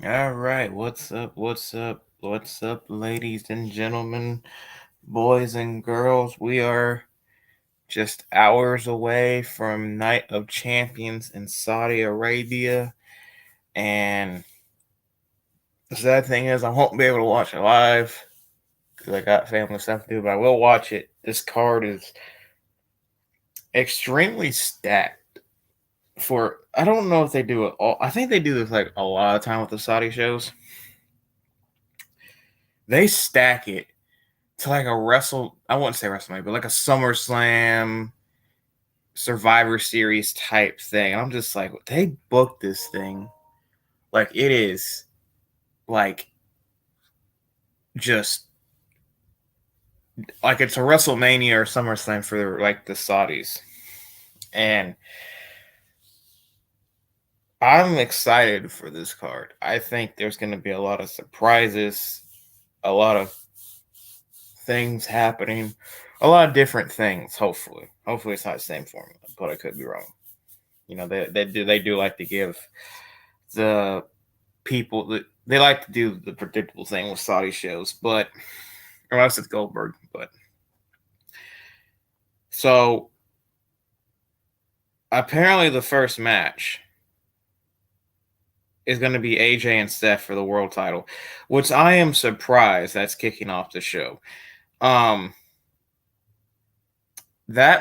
All right, what's up? What's up? What's up, ladies and gentlemen, boys and girls? We are just hours away from Night of Champions in Saudi Arabia, and the sad thing is, I won't be able to watch it live because I got family stuff to do, but I will watch it. This card is extremely stacked. For I don't know if they do it all. I think they do this like a lot of time with the Saudi shows. They stack it to like I wouldn't say WrestleMania, but like a SummerSlam Survivor Series type thing. And I'm just like, they booked this thing like it is like just like it's a WrestleMania or SummerSlam for like the Saudis. And I'm excited for this card. I think there's going to be a lot of surprises, a lot of things happening, a lot of different things. Hopefully it's not the same formula, but I could be wrong. You know, they do like to give the people that they like to do the predictable thing with Saudi shows, but unless it's Goldberg. But so apparently the first match is going to be AJ and Steph for the world title, which I am surprised that's kicking off the show. That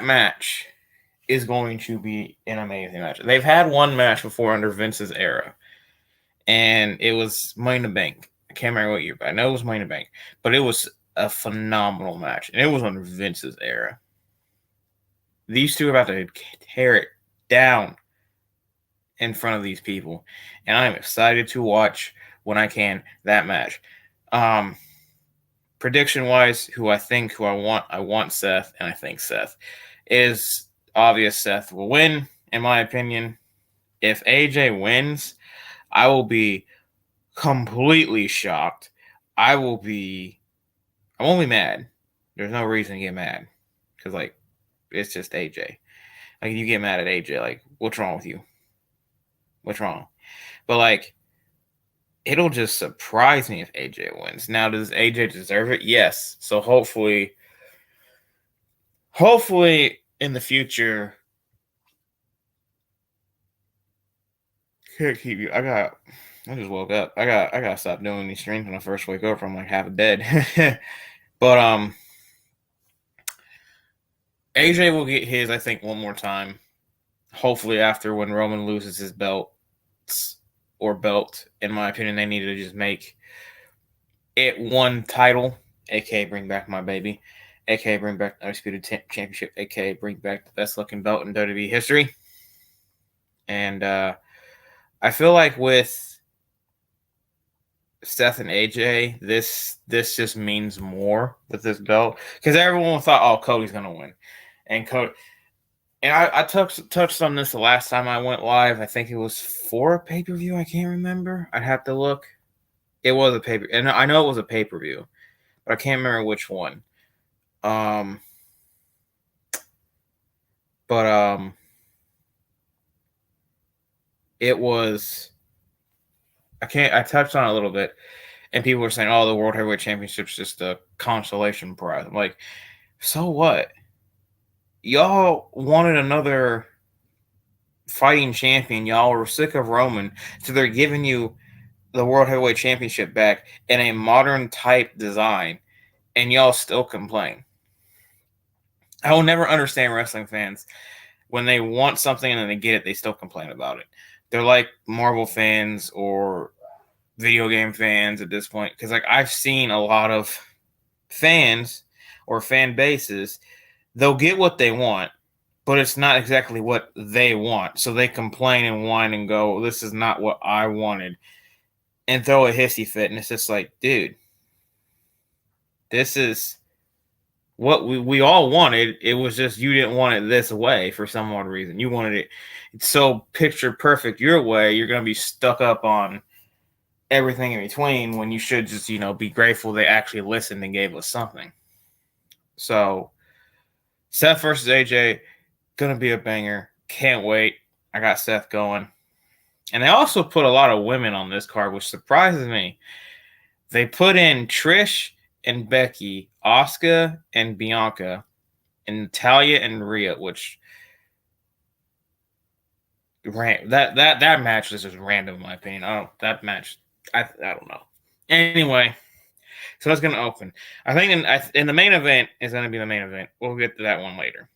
match is going to be an amazing match. They've had one match before under Vince's era, and it was Money in the Bank. I can't remember what year, but I know it was Money in the Bank. But it was a phenomenal match, and it was under Vince's era. These two are about to tear it down in front of these people, and I'm excited to watch when I can that match. Prediction wise, who I want Seth, and I think Seth is obvious. Seth will win, in my opinion. If AJ wins, I will be completely shocked. I won't be mad. There's no reason to get mad because like it's just AJ. Like you get mad at AJ, like what's wrong with you? What's wrong? But like it'll just surprise me if AJ wins. Now, does AJ deserve it? Yes. So hopefully in the future, can't keep you. I just woke up. I gotta stop doing these streams when I first wake up. I'm like half dead. But AJ will get his, I think, one more time. Hopefully after when Roman loses his belt. In my opinion, they need to just make it one title, aka bring back my baby, aka bring back the Undisputed Championship, aka bring back the best looking belt in WWE history. And I feel like with Seth and AJ, this just means more with this belt because everyone thought, oh, Cody's gonna win, and Cody. And I touched on this the last time I went live. I think it was for a pay per view. I can't remember. I'd have to look. It was a pay per, and I know it was a pay per view, but I can't remember which one. Um, but it was. I touched on it a little bit, and people were saying, "Oh, the World Heavyweight Championship's just a consolation prize." I'm like, so what? Y'all wanted another fighting champion. Y'all were sick of Roman, so they're giving you the World Heavyweight Championship back in a modern type design, and y'all still complain. I will never understand wrestling fans when they want something and then they get it, they still complain about it. They're like Marvel fans or video game fans at this point because like I've seen a lot of fans or fan bases, they'll get what they want, but it's not exactly what they want. So they complain and whine and go, this is not what I wanted, and throw a hissy fit. And it's just like, dude, this is what we all wanted. It was just you didn't want it this way for some odd reason. You wanted it so picture perfect your way. You're going to be stuck up on everything in between when you should just, be grateful they actually listened and gave us something. So Seth versus AJ, going to be a banger. Can't wait. I got Seth going. And they also put a lot of women on this card, which surprises me. They put in Trish and Becky, Asuka and Bianca, and Natalya and Rhea, which that match is just random in my opinion. I don't know. Anyway, so that's gonna open. I think in the main event is gonna be the main event. We'll get to that one later.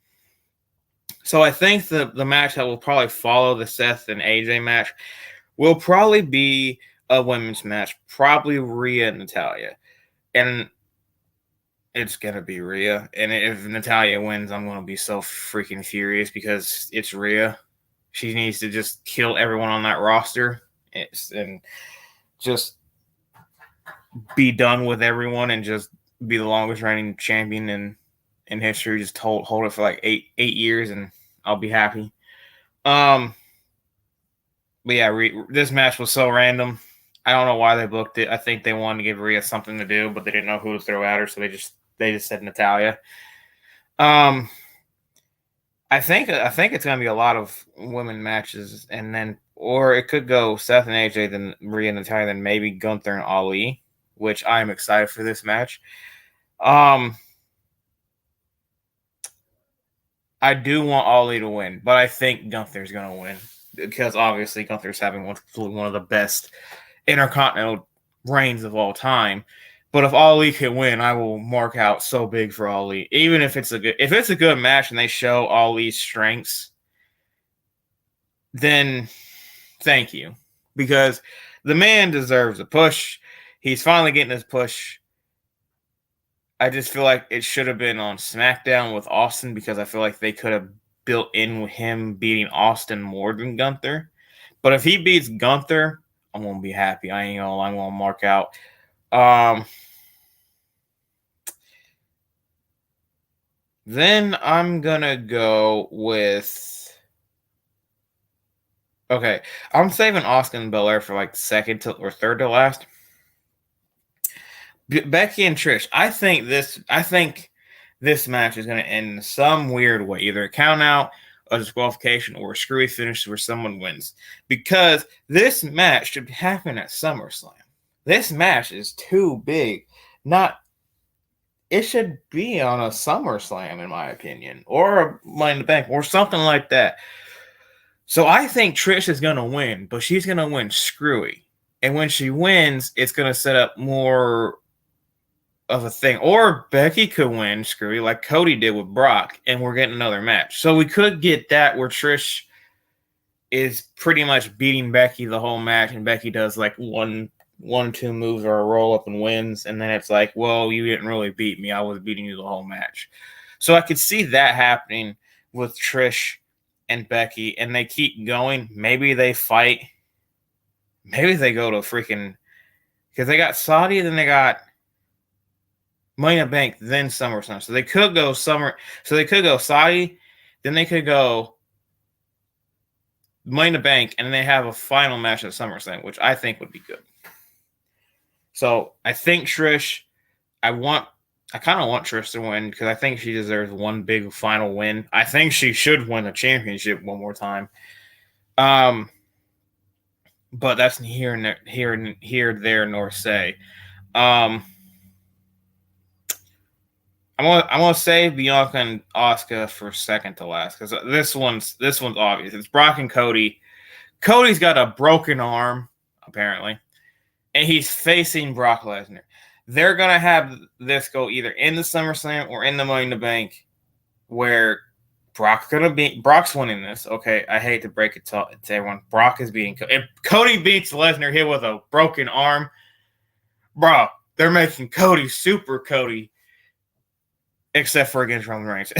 So I think the match that will probably follow the Seth and AJ match will probably be a women's match, probably Rhea and Natalya. And it's going to be Rhea. And if Natalya wins, I'm going to be so freaking furious because it's Rhea. She needs to just kill everyone on that roster and just be done with everyone and just be the longest reigning champion in history. Just hold it for like eight years and I'll be happy. But yeah, this match was so random. I don't know why they booked it. I think they wanted to give Rhea something to do, but they didn't know who to throw at her, so they just said Natalya. I think it's gonna be a lot of women matches, and then or it could go Seth and AJ, then Rhea and Natalya, then maybe Gunther and Ali, which I am excited for this match. I do want Ali to win, but I think Gunther's gonna win because obviously Gunther's having one of the best Intercontinental reigns of all time. But if Ali can win, I will mark out so big for Ali. Even if it's a good match and they show Ali's strengths, then thank you. Because the man deserves a push. He's finally getting his push. I just feel like it should have been on SmackDown with Austin because I feel like they could have built in with him beating Austin more than Gunther. But if he beats Gunther, I'm going to be happy. I ain't gonna lie, I'm going to mark out. Then I'm going to go with... Okay, I'm saving Asuka and Belair for like second or third to last. Becky and Trish. I think this match is going to end in some weird way. Either a count out, a disqualification, or a screwy finish where someone wins. Because this match should happen at SummerSlam. This match is too big. It should be on a SummerSlam, in my opinion. Or a Money in the Bank, or something like that. So I think Trish is going to win, but she's going to win screwy. And when she wins, it's going to set up more of a thing. Or Becky could win screwy like Cody did with Brock, and we're getting another match. So we could get that where Trish is pretty much beating Becky the whole match, and Becky does like one or two moves or a roll up and wins, and then it's like, well, you didn't really beat me. I was beating you the whole match. So I could see that happening with Trish and Becky, and they keep going. Maybe they fight. Maybe they go to freaking... Because they got Saudi, then they got Money in the Bank, then SummerSlam. So they could go Saudi, then they could go Money in the Bank, and then they have a final match at SummerSlam, which I think would be good. So I think Trish, I kind of want Trish to win because I think she deserves one big final win. I think she should win the championship one more time. But that's here, there, nor say. I'm gonna save Bianca and Asuka for second to last because this one's obvious. It's Brock and Cody. Cody's got a broken arm apparently, and he's facing Brock Lesnar. They're gonna have this go either in the SummerSlam or in the Money in the Bank, where Brock's winning this. Okay, I hate to break it to everyone. Brock is beating Cody. If Cody beats Lesnar here with a broken arm, bro, they're making Cody Super Cody. Except for against Roman Reigns.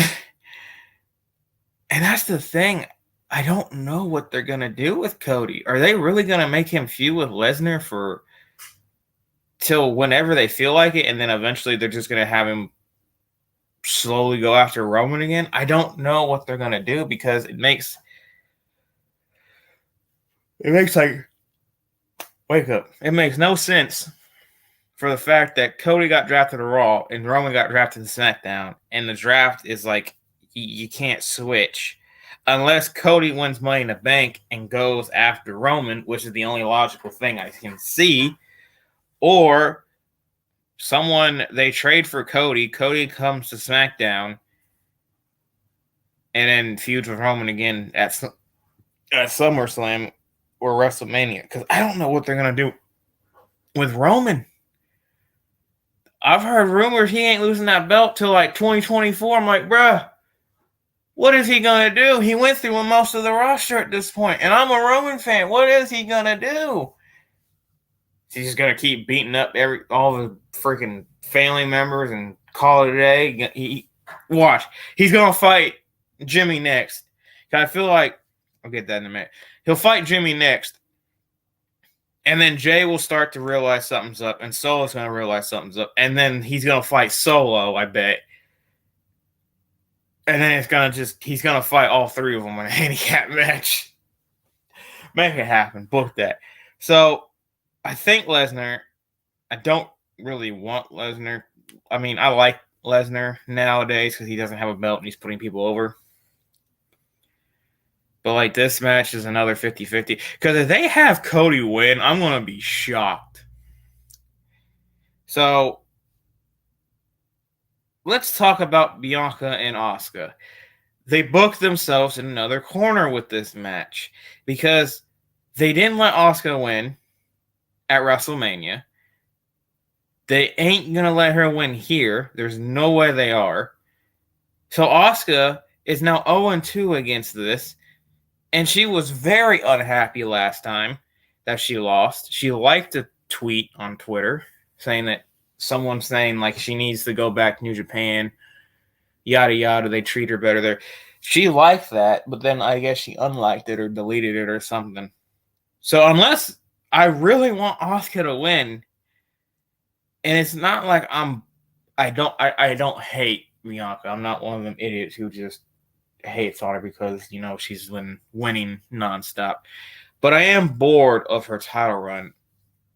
And that's the thing. I don't know what they're going to do with Cody. Are they really going to make him feud with Lesnar till whenever they feel like it, and then eventually they're just going to have him slowly go after Roman again? I don't know what they're going to do because it makes like... Wake up. It makes no sense for the fact that Cody got drafted to Raw and Roman got drafted to SmackDown, and the draft is like, you can't switch. unless Cody wins Money in the Bank and goes after Roman, which is the only logical thing I can see, or they trade for Cody. Cody comes to SmackDown and then feuds with Roman again at SummerSlam or WrestleMania. Because I don't know what they're going to do with Roman. I've heard rumors he ain't losing that belt till like 2024. I'm like, bruh, what is he going to do? He went through most of the roster at this point, and I'm a Roman fan. What is he going to do? He's just going to keep beating up all the freaking family members and call it a day. Watch. He's going to fight Jimmy next. I feel like, I'll get that in a minute. He'll fight Jimmy next. And then Jay will start to realize something's up, and Solo's going to realize something's up. And then he's going to fight Solo, I bet. And then he's going to fight all three of them in a handicap match. Make it happen. Book that. So, I think Lesnar, I don't really want Lesnar. I mean, I like Lesnar nowadays because he doesn't have a belt and he's putting people over. But, like, this match is another 50-50. Because if they have Cody win, I'm going to be shocked. So, let's talk about Bianca and Asuka. They booked themselves in another corner with this match. Because they didn't let Asuka win at WrestleMania. They ain't going to let her win here. There's no way they are. So, Asuka is now 0-2 against this. And she was very unhappy last time that she lost. She liked to tweet on Twitter saying that someone's saying like she needs to go back to New Japan, yada yada. They treat her better there. She liked that, but then I guess she unliked it or deleted it or something. So unless I really want Asuka to win, and it's not like I don't hate Bianca. I'm not one of them idiots who just hates on her because, you know, she's been winning nonstop. But I am bored of her title run.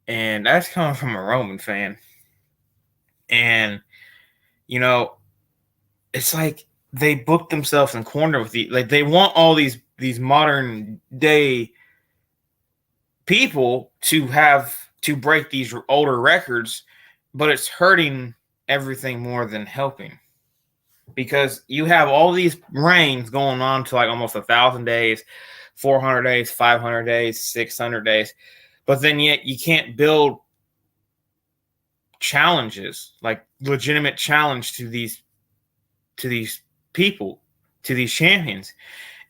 And that's coming from a Roman fan. And, you know, it's like they booked themselves in corner with like they want all these modern day people to break these older records, but it's hurting everything more than helping. Because you have all these reigns going on to like almost 1,000 days, 400 days, 500 days, 600 days. But then yet you can't build challenges, like legitimate challenge to these people, to these champions.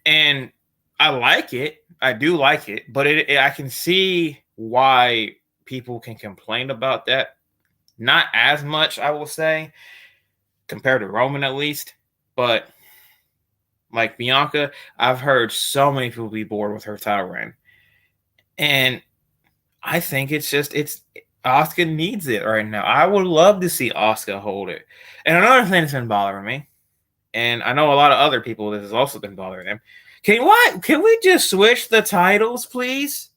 And I like it. I do like it. But I can see why people can complain about that. Not as much, I will say, compared to Roman at least. But like Bianca, I've heard so many people be bored with her title reign. And I think Asuka needs it right now. I would love to see Asuka hold it. And another thing that's been bothering me, and I know a lot of other people this has also been bothering them. Can we just switch the titles, please?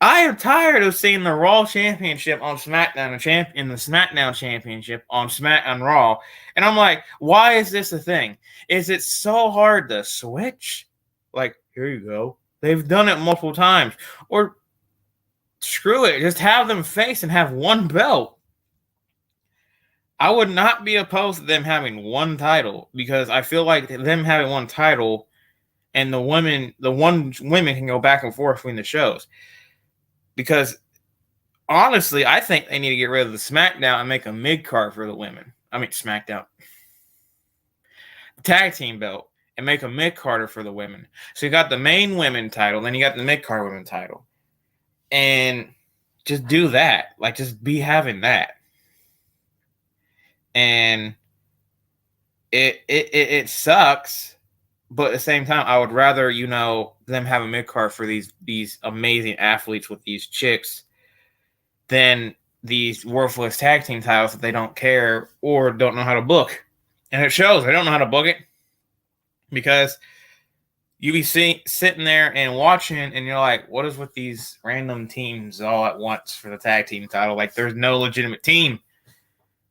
I am tired of seeing the Raw Championship on SmackDown and the SmackDown Championship on Raw. And I'm like, why is this a thing? Is it so hard to switch? Like, here you go. They've done it multiple times. Or screw it. Just have them face and have one belt. I would not be opposed to them having one title because I feel like them having one title and the women can go back and forth between the shows. Because, honestly, I think they need to get rid of the SmackDown and make a mid-card for the women. I mean, SmackDown. Tag team belt and make a mid-carder for the women. So you got the main women title, then you got the mid-card women title. And just do that. Like, just be having that. And it sucks. But at the same time, I would rather, you know, them have a mid-card for these amazing athletes with these chicks than these worthless tag team titles that they don't care or don't know how to book. And it shows. They don't know how to book it because you be sitting there and watching and you're like, what is with these random teams all at once for the tag team title? Like, there's no legitimate team.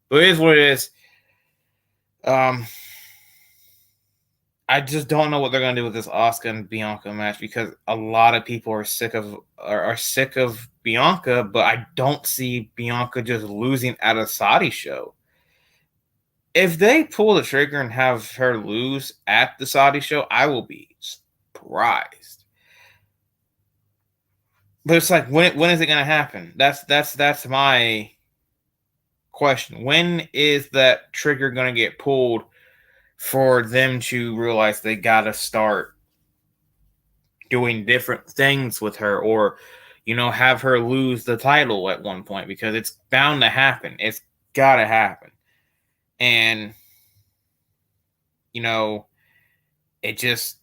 But it is what it is. I just don't know what they're gonna do with this Asuka and Bianca match because a lot of people are sick of Bianca, but I don't see Bianca just losing at a Saudi show. If they pull the trigger and have her lose at the Saudi show, I will be surprised. But it's like, when is it gonna happen? That's my question. When is that trigger gonna get pulled for them to realize they gotta start doing different things with her, or have her lose the title at one point? Because it's bound to happen. It's gotta happen. And it just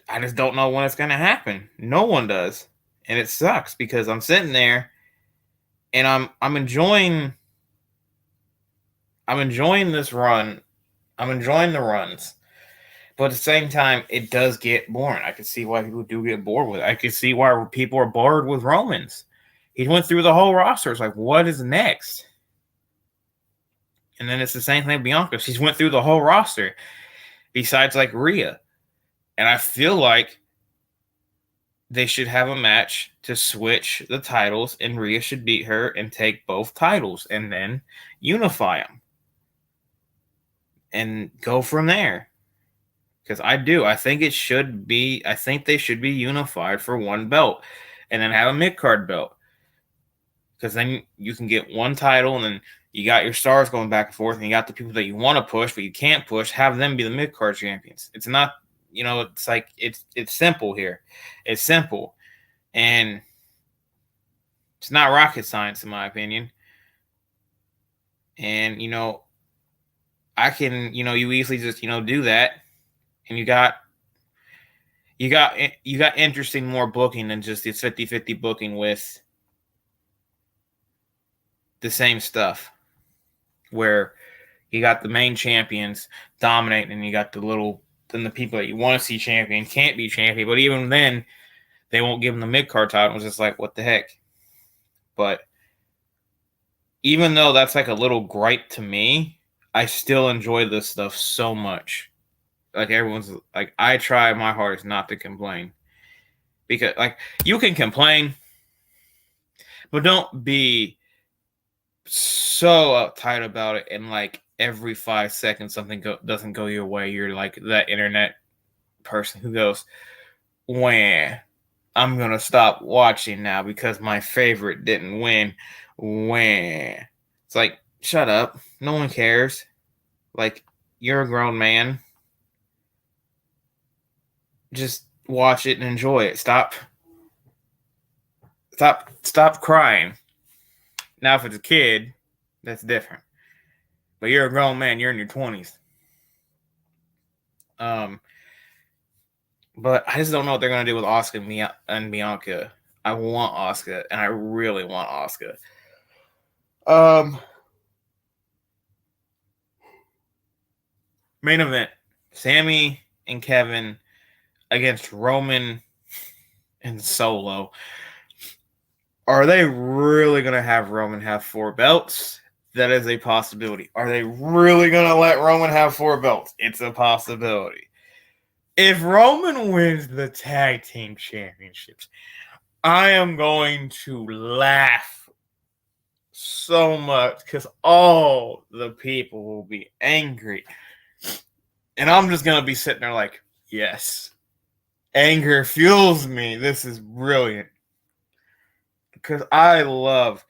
I just don't know when it's gonna happen. No one does. And it sucks because I'm sitting there and I'm enjoying this run. I'm enjoying the runs. But at the same time, it does get boring. I can see why people do get bored with it. I can see why people are bored with Romans. He went through the whole roster. It's like, what is next? And then it's the same thing with Bianca. She's went through the whole roster besides like Rhea. And I feel like they should have a match to switch the titles, and Rhea should beat her and take both titles and then unify them and go from there. Because I think they should be unified for one belt and then have a mid-card belt. Because then you can get one title and then you got your stars going back and forth and you got the people that you want to push but you can't push, have them be the mid-card champions. It's not, it's like, it's simple here. It's simple. And it's not rocket science in my opinion. And, I can, you easily just, do that. And you got interesting more booking than just this 50-50 booking with the same stuff where you got the main champions dominating and you got the people that you want to see champion can't be champion, but even then they won't give them the mid-card title. It's just like, what the heck? But even though that's like a little gripe to me, I still enjoy this stuff so much. Like everyone's like, I try my hardest not to complain because like you can complain, but don't be so uptight about it. And like every 5 seconds something doesn't go your way, you're like that internet person who goes, "Wah, I'm gonna stop watching now because my favorite didn't win." Wah. It's like, shut up. No one cares. Like, you're a grown man. Just watch it and enjoy it. Stop crying. Now, if it's a kid, that's different. But you're a grown man. You're in your 20s. But I just don't know what they're gonna do with Asuka and Bianca. I want Asuka, and I really want Asuka. Main event: Sami and Kevin against Roman and Solo. Are they really going to have Roman have 4 belts? That is a possibility. Are they really going to let Roman have 4 belts? It's a possibility. If Roman wins the tag team championships, I am going to laugh so much because all the people will be angry. And I'm just going to be sitting there like, yes. Anger fuels me. This is brilliant. Because I love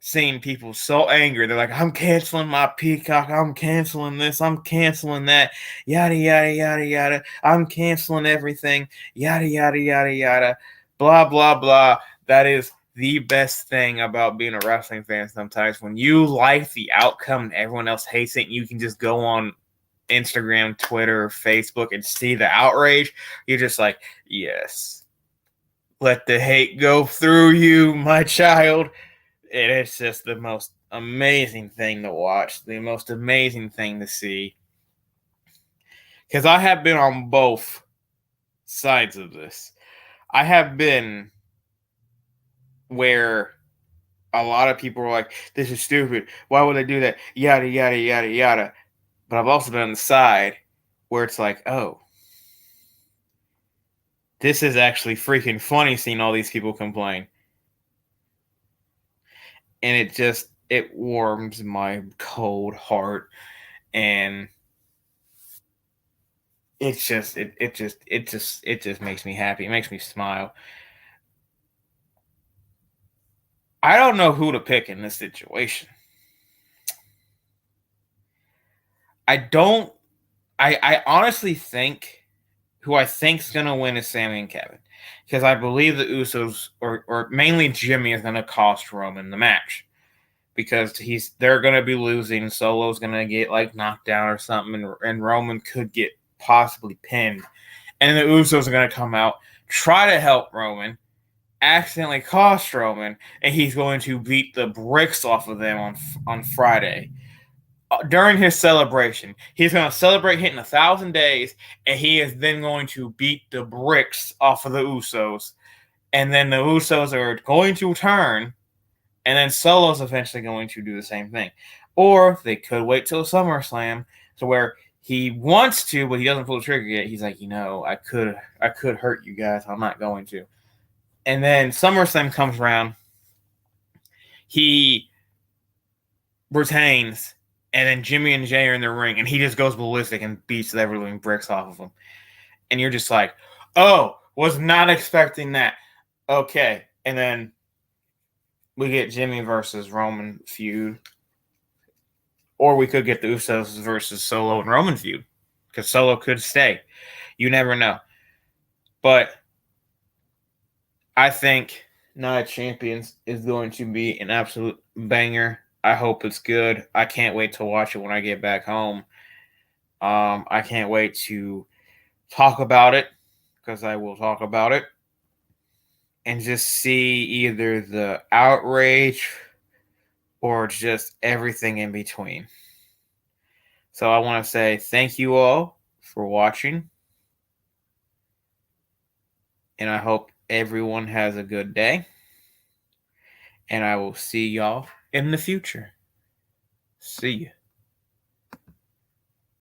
seeing people so angry. They're like, I'm canceling my Peacock. I'm canceling this. I'm canceling that. Yada, yada, yada, yada. I'm canceling everything. Yada, yada, yada, yada. Blah, blah, blah. That is the best thing about being a wrestling fan sometimes. When you like the outcome and everyone else hates it, you can just go on Instagram, Twitter, Facebook, and see the outrage. You're just like, yes, let the hate go through you, my child. And it's just the most amazing thing to watch, the most amazing thing to see. Because I have been on both sides of this. I have been where a lot of people were like, this is stupid. Why would they do that? Yada, yada, yada, yada. But I've also been on the side where it's like, oh, this is actually freaking funny seeing all these people complain. And it warms my cold heart, and it just makes me happy. It makes me smile. I don't know who to pick in this situation. I honestly think who I think's gonna win is Sammy and Kevin, because I believe the Usos or mainly Jimmy is gonna cost Roman the match, because they're gonna be losing. Solo's gonna get like knocked down or something, and Roman could get possibly pinned, and the Usos are gonna come out, try to help Roman, accidentally cost Roman, and he's going to beat the bricks off of them on Friday. During his celebration, he's going to celebrate hitting 1,000 days, and he is then going to beat the bricks off of the Usos, and then the Usos are going to turn, and then Solo's eventually going to do the same thing. Or they could wait till SummerSlam to where he wants to, but he doesn't pull the trigger yet. He's like, I could hurt you guys. I'm not going to. And then SummerSlam comes around. He retains, and then Jimmy and Jay are in the ring, and he just goes ballistic and beats the ever-living bricks off of them. And you're just like, oh, was not expecting that. Okay. And then we get Jimmy versus Roman feud. Or we could get the Usos versus Solo and Roman feud, because Solo could stay. You never know. But I think Night of Champions is going to be an absolute banger. I hope it's good. I can't wait to watch it when I get back home. I can't wait to talk about it, because I will talk about it, and just see either the outrage or just everything in between. So I want to say thank you all for watching, and I hope everyone has a good day, and I will see y'all in the future. See you.